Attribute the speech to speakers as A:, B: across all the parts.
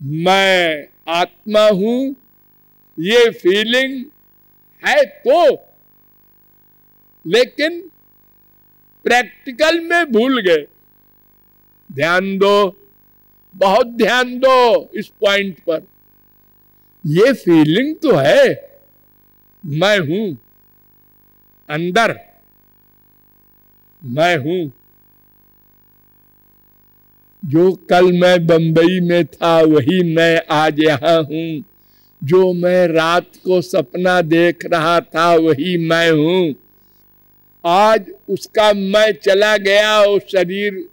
A: मैं आत्मा हूं, ये फीलिंग है तो, लेकिन प्रैक्टिकल में भूल गए। ध्यान दो, बहुत ध्यान दो इस पॉइंट पर। ये फीलिंग तो है, मैं हूं, अंदर मैं हूं। जो कल मैं बंबई में था वही मैं आज यहां हूं। जो मैं रात को सपना देख रहा था वही मैं हूं। आज उसका मैं चला गया, वो शरीर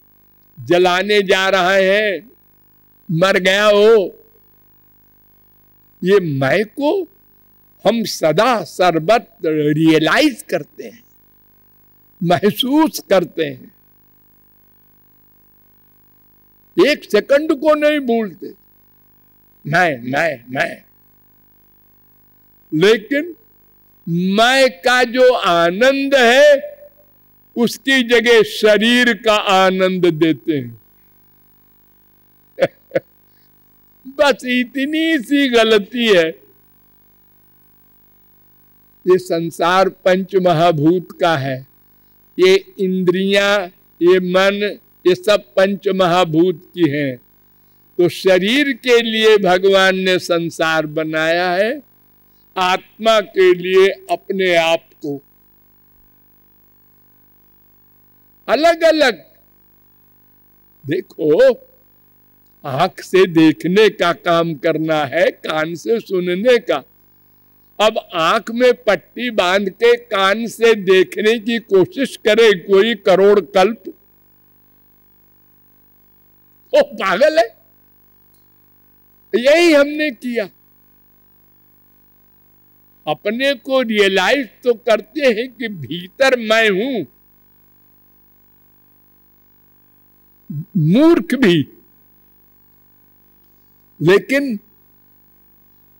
A: जलाने जा रहा है, मर गया हो। ये मैं को हम सदा सर्वत रियलाइज करते हैं, महसूस करते हैं, एक सेकंड को नहीं भूलते। मैं लेकिन मैं का जो आनंद है उसकी जगह शरीर का आनंद देते हैं। बस इतनी सी गलती है। ये संसार पंच महाभूत का है। ये इंद्रियां, ये मन, ये सब पंच महाभूत की हैं। तो शरीर के लिए भगवान ने संसार बनाया है, आत्मा के लिए अपने आप को अलग अलग। देखो, आंख से देखने का काम करना है, कान से सुनने का। अब आंख में पट्टी बांध के कान से देखने की कोशिश करे कोई करोड़ कल्प, वो पागल है। यही हमने किया। अपने को रियलाइज तो करते हैं कि भीतर मैं हूं। मूर्ख भी, लेकिन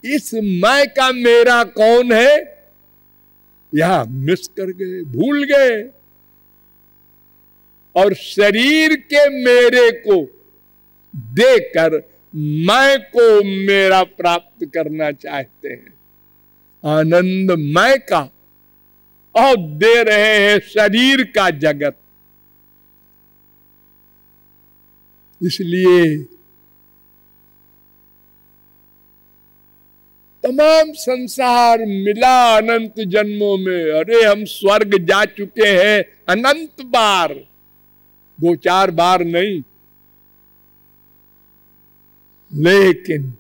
A: इस मैं का मेरा कौन है यह मिस कर गए, भूल गए। और शरीर के मेरे को देकर मैं को मेरा प्राप्त करना चाहते हैं, आनंद मैं का, और दे रहे हैं शरीर का जगत। इसलिए तमाम संसार मिला अनंत जन्मों में। अरे हम स्वर्ग जा चुके हैं अनंत बार, 2-4 बार नहीं। लेकिन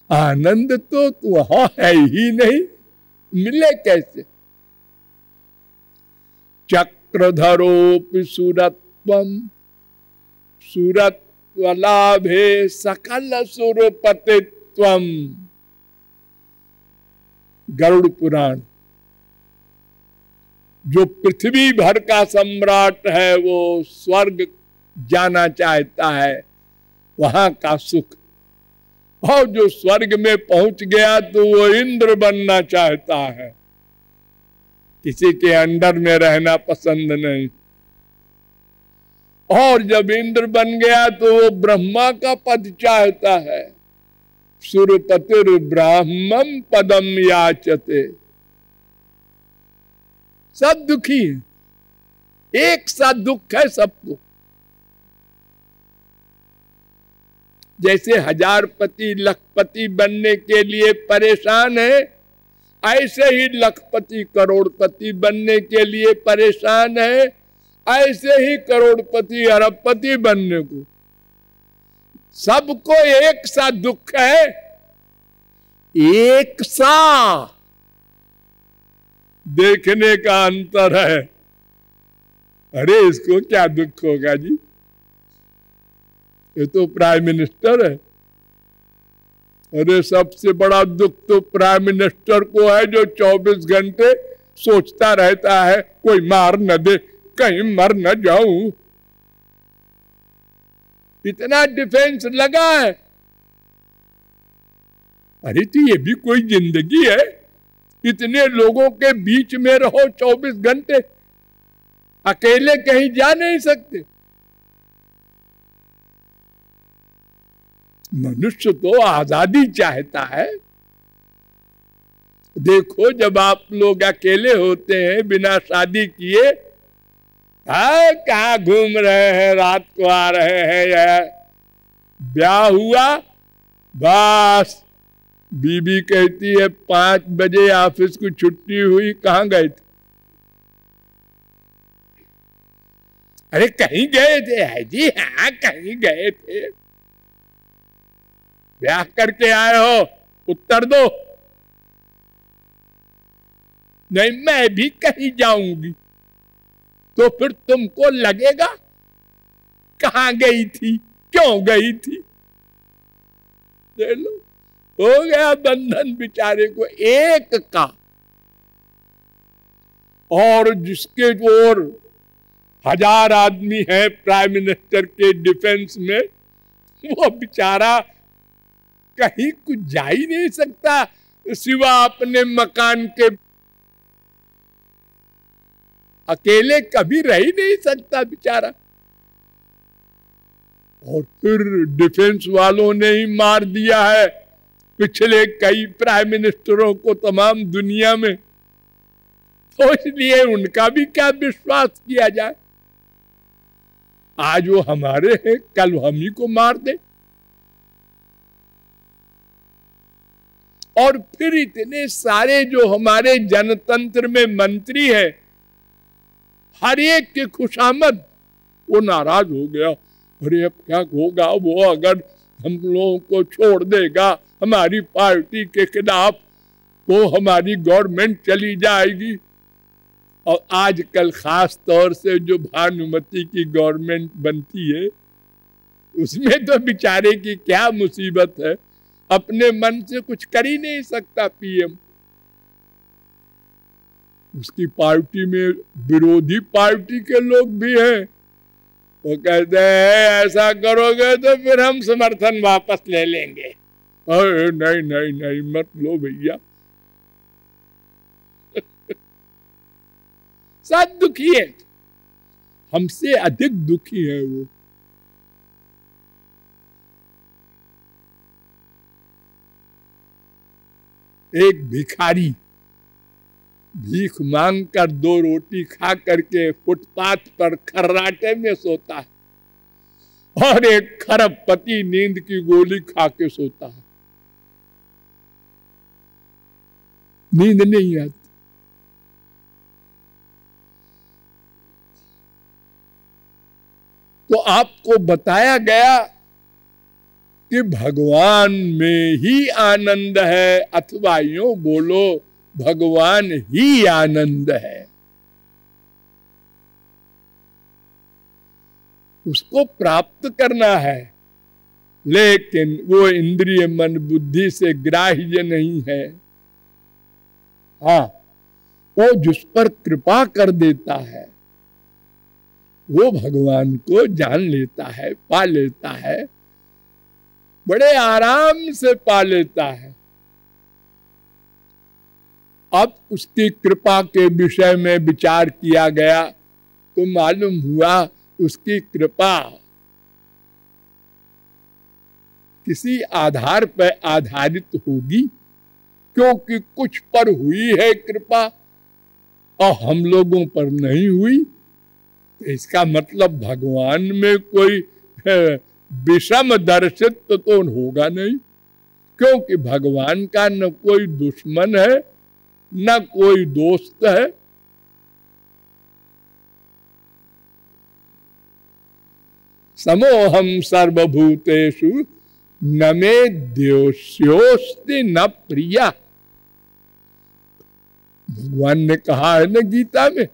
A: आनंद तो वहां है ही नहीं, मिले कैसे? चक्रधरोपि सुरत्वम सुरत्वलाभे सकल सुरपतित्वम। गरुड़ पुराण। जो पृथ्वी भर का सम्राट है वो स्वर्ग जाना चाहता है, वहां का सुख। और जो स्वर्ग में पहुंच गया तो वो इंद्र बनना चाहता है, किसी के अंडर में रहना पसंद नहीं। और जब इंद्र बन गया तो वो ब्रह्मा का पद चाहता है। सुरपतिर ब्राह्मम पदम याचते। सब दुखी है, एक सा दुख है सबको। जैसे हजारपति लखपति बनने के लिए परेशान है, ऐसे ही लखपति करोड़पति बनने के लिए परेशान है, ऐसे ही करोड़पति अरबपति बनने को। सबको एक सा दुख है, एक सा देखने का अंतर है। अरे इसको क्या दुख होगा जी, ये तो प्राइम मिनिस्टर है। अरे सबसे बड़ा दुख तो प्राइम मिनिस्टर को है जो 24 घंटे सोचता रहता है कोई मार न दे, कहीं मर न जाऊं। इतना डिफेंस लगा है। अरे तो ये भी कोई जिंदगी है? इतने लोगों के बीच में रहो 24 घंटे, अकेले कहीं जा नहीं सकते। मनुष्य तो आजादी चाहता है। देखो, जब आप लोग अकेले होते हैं बिना शादी किए, कहाँ घूम रहे हैं, रात को आ रहे हैं, या ब्याह हुआ, बस बीबी कहती है 5 बजे ऑफिस की छुट्टी हुई, कहाँ गए थे? अरे कहीं गए थे। है जी, हाँ कहीं गए थे। ब्याह करके आए हो, उत्तर दो। नहीं, मैं भी कहीं जाऊंगी। तो फिर तुमको लगेगा कहां गई थी, क्यों गई थी? देख लो, हो गया बंधन बेचारे को एक का। और जिसके ओर 1000 आदमी है प्राइम मिनिस्टर के डिफेंस में, वो बेचारा कहीं कुछ जा ही नहीं सकता सिवा अपने मकान के। अकेले कभी रह ही नहीं सकता बेचारा। और फिर डिफेंस वालों ने ही मार दिया है पिछले कई प्राइम मिनिस्टरों को तमाम दुनिया में, तो इसलिए उनका भी क्या विश्वास किया जाए। आज वो हमारे हैं, कल हम ही को मार दे। और फिर इतने सारे जो हमारे जनतंत्र में मंत्री हैं, हर एक के खुशामद, वो नाराज हो गया। अरे अब क्या होगा, वो अगर हम लोगों को छोड़ देगा हमारी पार्टी के खिलाफ, तो हमारी गवर्नमेंट चली जाएगी। और आजकल खास तौर से जो भानुमति की गवर्नमेंट बनती है, उसमें तो बेचारे की क्या मुसीबत है, अपने मन से कुछ कर ही नहीं सकता पीएम। उसकी पार्टी में विरोधी पार्टी के लोग भी हैं, वो कहते हैं ऐसा करोगे तो फिर हम समर्थन वापस ले लेंगे। अरे नहीं नहीं नहीं, मत लो भैया। सब दुखी है, हमसे अधिक दुखी है वो। एक भिखारी भीख मांग कर 2 रोटी खा करके फुटपाथ पर खर्राटे में सोता है, और एक खरबपति नींद की गोली खा के सोता है। नींद नहीं आती। तो आपको बताया गया कि भगवान में ही आनंद है, अथवा यूं बोलो भगवान ही आनंद है। उसको प्राप्त करना है, लेकिन वो इंद्रिय मन बुद्धि से ग्राह्य नहीं है। हाँ, वो जिस पर कृपा कर देता है वो भगवान को जान लेता है, पा लेता है, बड़े आराम से पा लेता है। अब उसकी कृपा के विषय में विचार किया गया तो मालूम हुआ उसकी कृपा किसी आधार पर आधारित होगी, क्योंकि कुछ पर हुई है कृपा और हम लोगों पर नहीं हुई। तो इसका मतलब भगवान में कोई विषम दर्शित्व तो होगा नहीं, क्योंकि भगवान का न कोई दुश्मन है न कोई दोस्त है। समोहम सर्वभूतेषु न मे द्वेष्योस्ति न प्रिया। भगवान ने कहा है ना गीता में,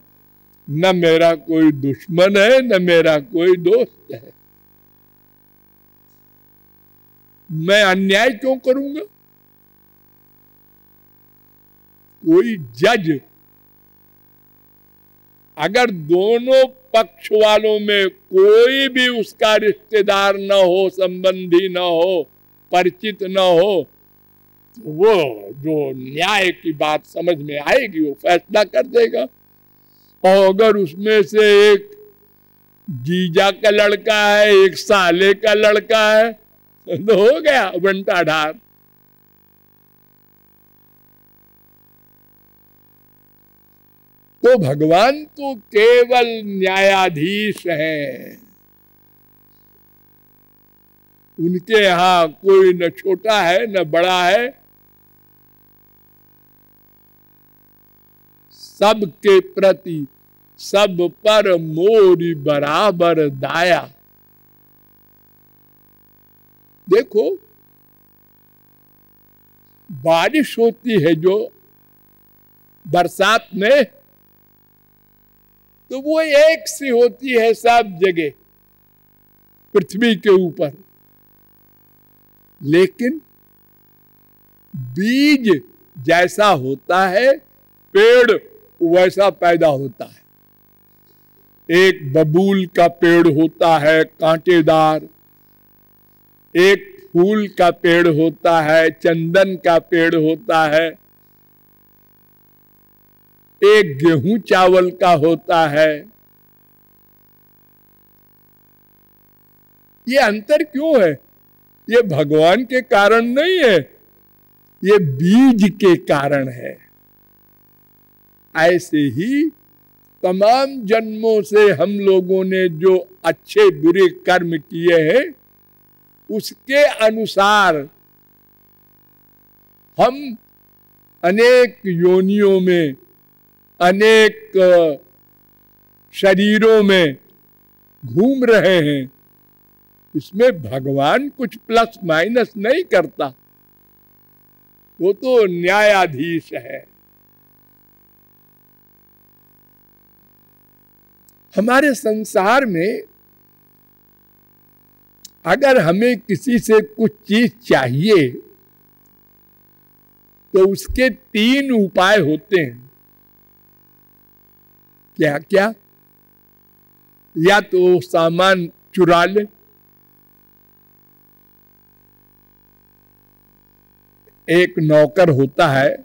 A: न मेरा कोई दुश्मन है न मेरा कोई दोस्त है। मैं अन्याय क्यों करूंगा? कोई जज अगर दोनों पक्ष वालों में कोई भी उसका रिश्तेदार न हो, संबंधी न हो, परिचित न हो, तो वो जो न्याय की बात समझ में आएगी वो फैसला कर देगा। और अगर उसमें से एक जीजा का लड़का है, एक साले का लड़का है, तो हो गया बंटा ढार। तो भगवान तो केवल न्यायाधीश हैं। उनके यहां कोई न छोटा है न बड़ा है, सबके प्रति सब पर मोरी बराबर दाया। देखो, बारिश होती है जो बरसात में, तो वो एक सी होती है सब जगह पृथ्वी के ऊपर, लेकिन बीज जैसा होता है पेड़ वैसा पैदा होता है। एक बबूल का पेड़ होता है कांटेदार, एक फूल का पेड़ होता है, चंदन का पेड़ होता है, एक गेहूं चावल का होता है। ये अंतर क्यों है? ये भगवान के कारण नहीं है, ये बीज के कारण है। ऐसे ही तमाम जन्मों से हम लोगों ने जो अच्छे बुरे कर्म किए हैं, उसके अनुसार हम अनेक योनियों में, अनेक शरीरों में घूम रहे हैं। इसमें भगवान कुछ प्लस माइनस नहीं करता, वो तो न्यायाधीश है। हमारे संसार में अगर हमें किसी से कुछ चीज चाहिए तो उसके 3 उपाय होते हैं। क्या क्या? या तो सामान चुरा ले, एक नौकर होता है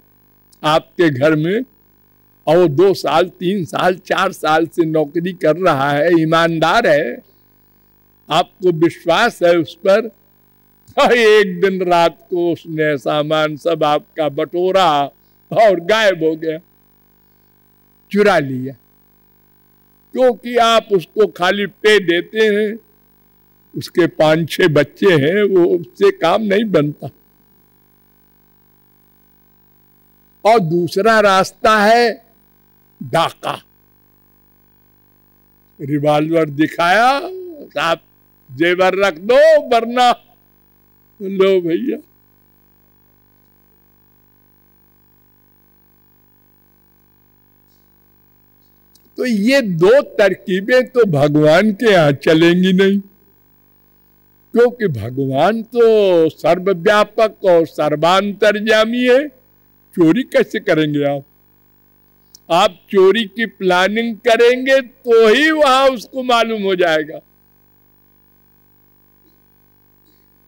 A: आपके घर में और 2 साल 3 साल 4 साल से नौकरी कर रहा है, ईमानदार है, आपको विश्वास है उस पर, एक दिन रात को उसने सामान सब आपका बटोरा और गायब हो गया, चुरा लिया। क्योंकि आप उसको खाली पे देते हैं, उसके 5-6 बच्चे हैं, वो उससे काम नहीं बनता। और दूसरा रास्ता है डाका। रिवॉल्वर दिखाया, आप जेवर रख दो वरना लो भैया। तो ये 2 तरकीबें तो भगवान के यहां चलेंगी नहीं, क्योंकि भगवान तो सर्वव्यापक और सर्वांतर्यामी है। चोरी कैसे करेंगे आप? आप चोरी की प्लानिंग करेंगे तो ही वहां उसको मालूम हो जाएगा।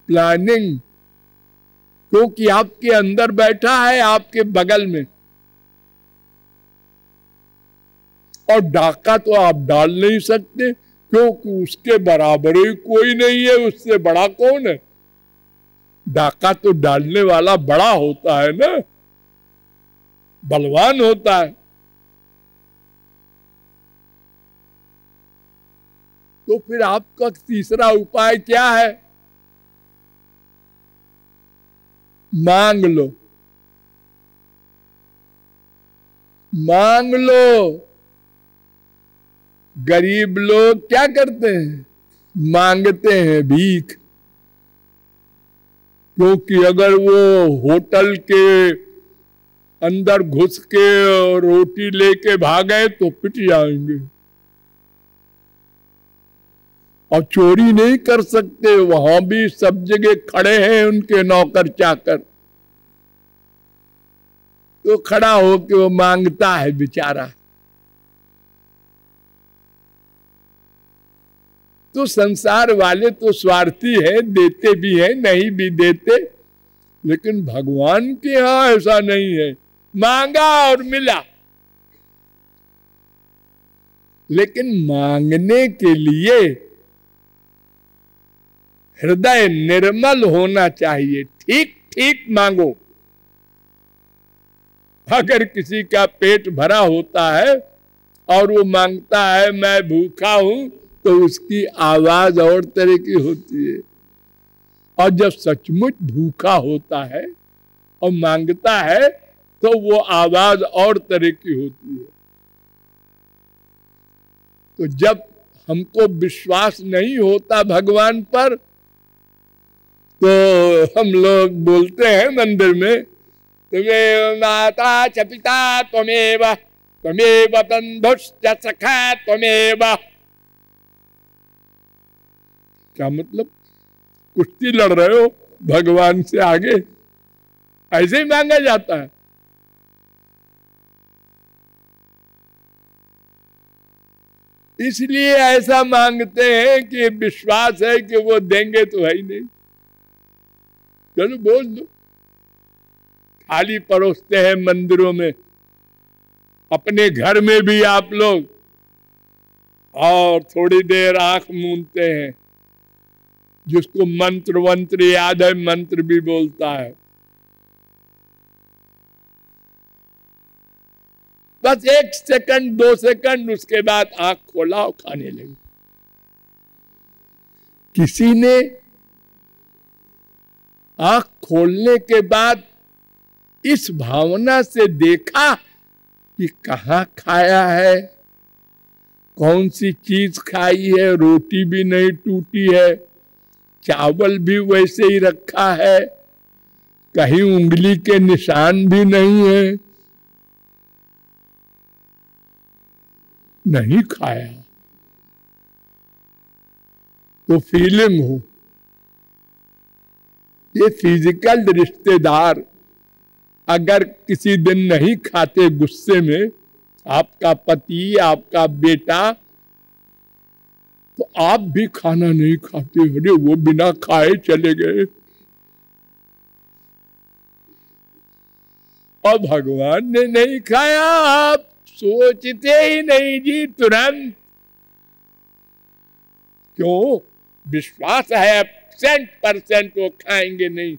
A: प्लानिंग, क्योंकि आपके अंदर बैठा है, आपके बगल में। और डाका तो आप डाल नहीं सकते, क्योंकि उसके बराबर ही कोई नहीं है, उससे बड़ा कौन है? डाका तो डालने वाला बड़ा होता है ना, बलवान होता है। तो फिर आपका तीसरा उपाय क्या है? मांग लो, मांग लो। गरीब लोग क्या करते हैं? मांगते हैं भीख। क्योंकि अगर वो होटल के अंदर घुस के रोटी लेके भागे तो पिट जाएंगे। और चोरी नहीं कर सकते, वहां भी सब जगह खड़े हैं उनके नौकर चाकर। तो खड़ा होके वो मांगता है बेचारा। तो संसार वाले तो स्वार्थी है, देते भी हैं, नहीं भी देते। लेकिन भगवान के यहां ऐसा नहीं है, मांगा और मिला। लेकिन मांगने के लिए हृदय निर्मल होना चाहिए। ठीक ठीक मांगो। अगर किसी का पेट भरा होता है और वो मांगता है मैं भूखा हूं, तो उसकी आवाज और तरह की होती है। और जब सचमुच भूखा होता है और मांगता है तो वो आवाज और तरह की होती है। तो जब हमको विश्वास नहीं होता भगवान पर, तो हम लोग बोलते हैं मंदिर में, त्वमेव माता च पिता त्वमेव, त्वमेव बंधुश्च सखा त्वमेव। क्या मतलब? कुश्ती लड़ रहे हो भगवान से आगे? ऐसे ही मांगा जाता है। इसलिए ऐसा मांगते हैं कि विश्वास है कि वो देंगे तो है ही नहीं। चलो बोल दो। थाली परोसते हैं मंदिरों में, अपने घर में भी आप लोग, और थोड़ी देर आंख मूंदते हैं। जिसको मंत्र वंत्र याद है, मंत्र भी बोलता है। बस 1 सेकंड 2 सेकंड, उसके बाद आंख खोला और खाने लगे। किसी ने आंख खोलने के बाद इस भावना से देखा कि कहाँ खाया है, कौन सी चीज खाई है, रोटी भी नहीं टूटी है, चावल भी वैसे ही रखा है, कहीं उंगली के निशान भी नहीं है, नहीं खाया। तो फीलिंग हो। ये फिजिकल रिश्तेदार अगर किसी दिन नहीं खाते गुस्से में, आपका पति, आपका बेटा, तो आप भी खाना नहीं खाते। अरे वो बिना खाए चले गए। और भगवान ने नहीं खाया, आप सोचते ही नहीं जी तुरंत। क्यों? विश्वास है 100% वो खाएंगे नहीं।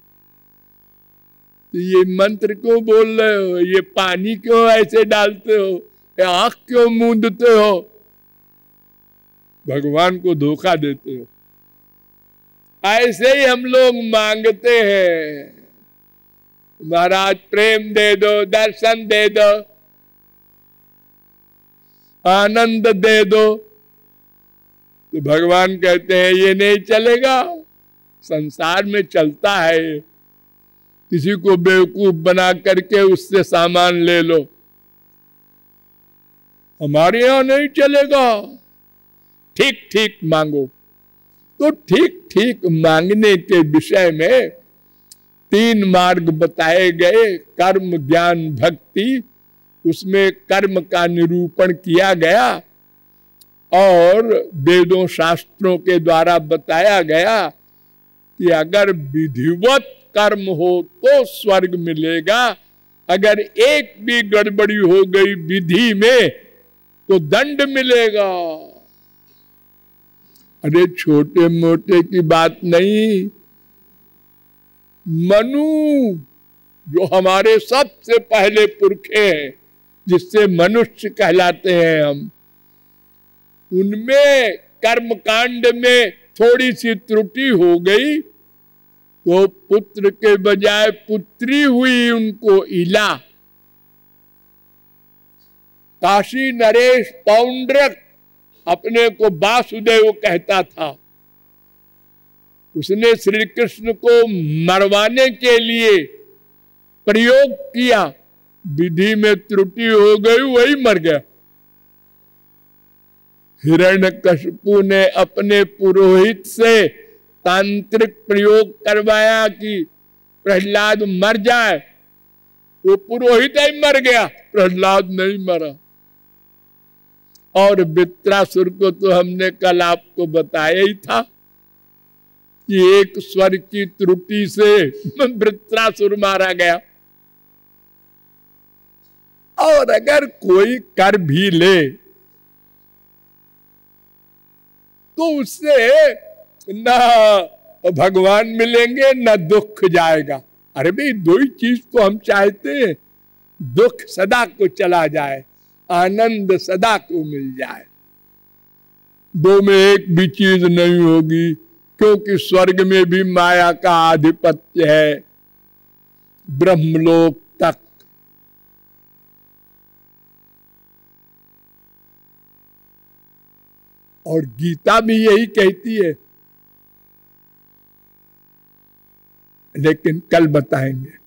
A: तो ये मंत्र क्यों बोल रहे हो? ये पानी क्यों ऐसे डालते हो? आंख क्यों मूंदते हो? भगवान को धोखा देते हो। ऐसे ही हम लोग मांगते हैं, महाराज प्रेम दे दो, दर्शन दे दो, आनंद दे दो। तो भगवान कहते हैं ये नहीं चलेगा। संसार में चलता है, किसी को बेवकूफ बना करके उससे सामान ले लो, हमारे यहां नहीं चलेगा। ठीक ठीक मांगो। तो ठीक ठीक मांगने के विषय में 3 मार्ग बताए गए, कर्म, ज्ञान, भक्ति। उसमें कर्म का निरूपण किया गया और वेदों शास्त्रों के द्वारा बताया गया कि अगर विधिवत कर्म हो तो स्वर्ग मिलेगा, अगर एक भी गड़बड़ी हो गई विधि में तो दंड मिलेगा। अरे छोटे मोटे की बात नहीं। मनु जो हमारे सबसे पहले पुरखे हैं, जिससे मनुष्य कहलाते हैं हम, उनमें कर्म कांड में थोड़ी सी त्रुटि हो गई तो पुत्र के बजाय पुत्री हुई उनको इला। काशी नरेश पौंड्रक अपने को वासुदेव कहता था। उसने श्री कृष्ण को मरवाने के लिए प्रयोग किया, विधि में त्रुटि हो गई, वही मर गया। हिरण्यकशिपु ने अपने पुरोहित से तांत्रिक प्रयोग करवाया कि प्रहलाद मर जाए, वो पुरोहित ही मर गया, प्रहलाद नहीं मरा। और वृत्रासुर को तो हमने कल आपको बताया ही था कि एक स्वर की त्रुटि से वृत्रासुर मारा गया। और अगर कोई कर भी ले तो उससे ना और भगवान मिलेंगे न दुख जाएगा। अरे भाई, दो ही चीज तो हम चाहते हैं, दुख सदा को चला जाए, आनंद सदा को मिल जाए। दो में एक भी चीज नहीं होगी, क्योंकि स्वर्ग में भी माया का आधिपत्य है, ब्रह्मलोक तक। और गीता भी यही कहती है, लेकिन कल बताएंगे।